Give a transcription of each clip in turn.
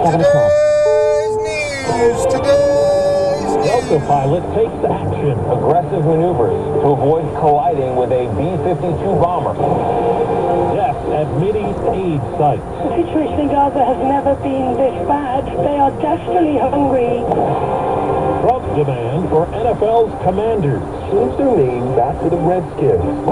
7 o'clock. Today's news. Delta pilot takes action. Aggressive maneuvers to avoid colliding with a B-52 bomber. Death at Mideast aid site. The situation in Gaza has never been this bad. They are desperately hungry. Trump demand for NFL's commanders. Change their name back to the Redskins.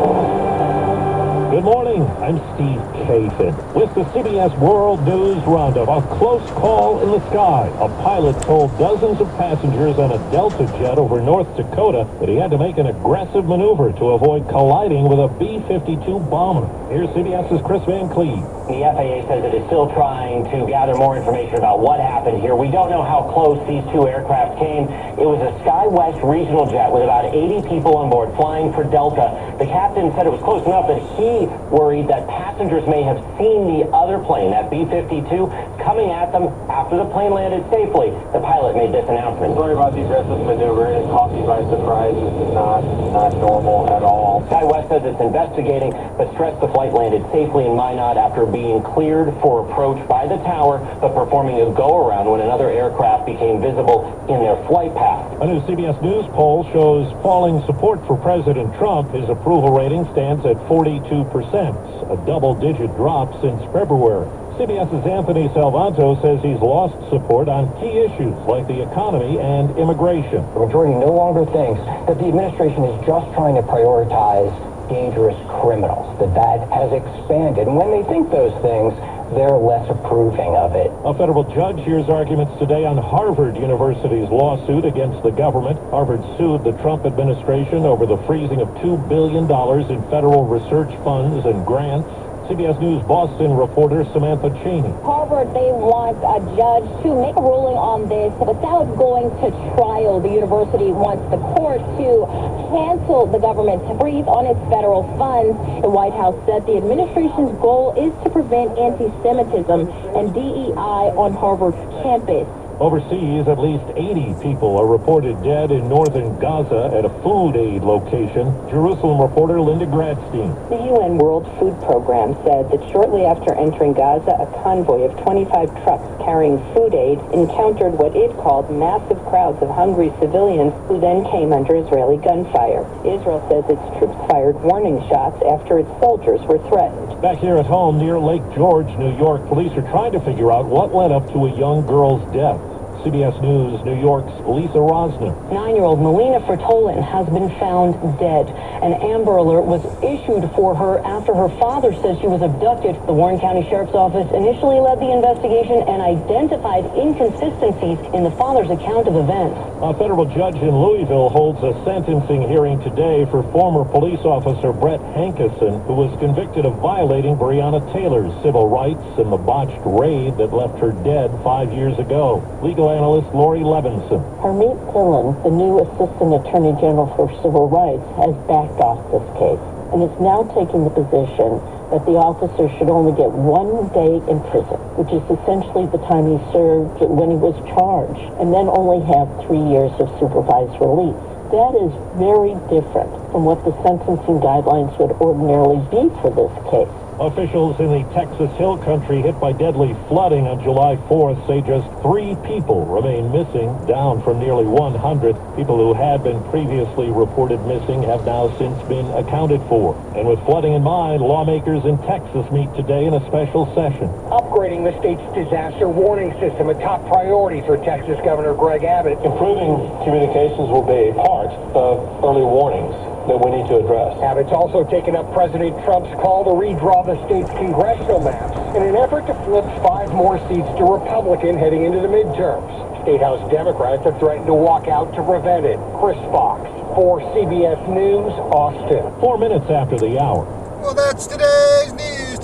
Good morning, I'm Steve Kathan with the CBS World News Roundup. A close call in the sky. A pilot told dozens of passengers on a Delta jet over North Dakota that he had to make an aggressive maneuver to avoid colliding with a B-52 bomber. Here's CBS's Chris Van Cleve. The FAA says it is still trying to gather more information about what happened here. We don't know how close these two aircraft came. It was a SkyWest regional jet with about 80 people on board flying for Delta. The captain said it was close enough that he worried that passengers may have seen the other plane, that B-52, coming at them after the plane landed safely. The pilot made this announcement. Sorry about the aggressive maneuver. It caught me by surprise. This is not normal at all. SkyWest says it's investigating, but stressed the flight landed safely in Minot after being cleared for approach by the tower, but performing a go-around when another aircraft became visible in their flight path. A new CBS News poll shows falling support for President Trump. His approval rating stands at 42%, a double-digit drop since February. CBS's Anthony Salvanto says he's lost support on key issues like the economy and immigration. The majority no longer thinks that the administration is just trying to prioritize dangerous criminals, that has expanded. And when they think those things, they're less approving of it. A federal judge hears arguments today on Harvard University's lawsuit against the government. Harvard sued the Trump administration over the freezing of $2 billion in federal research funds and grants. CBS News Boston reporter Samantha Cheney. Harvard, they want a judge to make a ruling on this without going to trial. The university wants the court to cancel the government to freeze on its federal funds. The White House said the administration's goal is to prevent anti-Semitism and DEI on Harvard's campus. Overseas, at least 80 people are reported dead in northern Gaza at a food aid location. Jerusalem reporter Linda Gradstein. The UN World Food Program said that shortly after entering Gaza, a convoy of 25 trucks carrying food aid encountered what it called massive crowds of hungry civilians who then came under Israeli gunfire. Israel says its troops fired warning shots after its soldiers were threatened. Back here at home near Lake George, New York, police are trying to figure out what led up to a young girl's death. CBS News New York's Lisa Rosner. 9-year-old Melina Fertolin has been found dead. An Amber Alert was issued for her after her father says she was abducted. The Warren County Sheriff's Office initially led the investigation and identified inconsistencies in the father's account of events. A federal judge in Louisville holds a sentencing hearing today for former police officer Brett Hankison, who was convicted of violating Breonna Taylor's civil rights in the botched raid that left her dead 5 years ago. Legal analyst Lori Levinson. Harmeet Dillon, the new Assistant Attorney General for Civil Rights, has backed off this case and is now taking the position that the officer should only get 1 day in prison, which is essentially the time he served when he was charged, and then only have 3 years of supervised release. That is very different from what the sentencing guidelines would ordinarily be for this case. Officials in the Texas Hill Country hit by deadly flooding on July 4th say just 3 people remain missing, down from nearly 100. People who had been previously reported missing have now since been accounted for. And with flooding in mind, lawmakers in Texas meet today in a special session. Upgrading the state's disaster warning system, a top priority for Texas Governor Greg Abbott. Improving communications will be a part of early warnings that we need to address. Abbott's also taken up President Trump's call to redraw the state's congressional maps in an effort to flip 5 more seats to Republican heading into the midterms. State House Democrats have threatened to walk out to prevent it. Chris Fox for CBS News, Austin. 4 minutes after the hour. Well, that's today's news.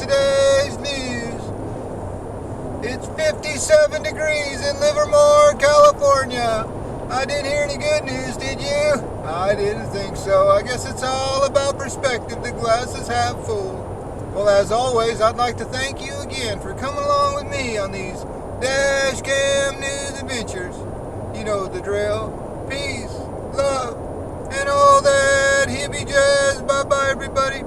It's 57 degrees in Livermore, California. I didn't hear any good news, did you? I didn't think so. I guess it's all about perspective. The glass is half full. Well, as always, I'd like to thank you again for coming along with me on these dash cam news adventures. You know the drill. Peace, love, and all that hippie jazz. Bye-bye, everybody.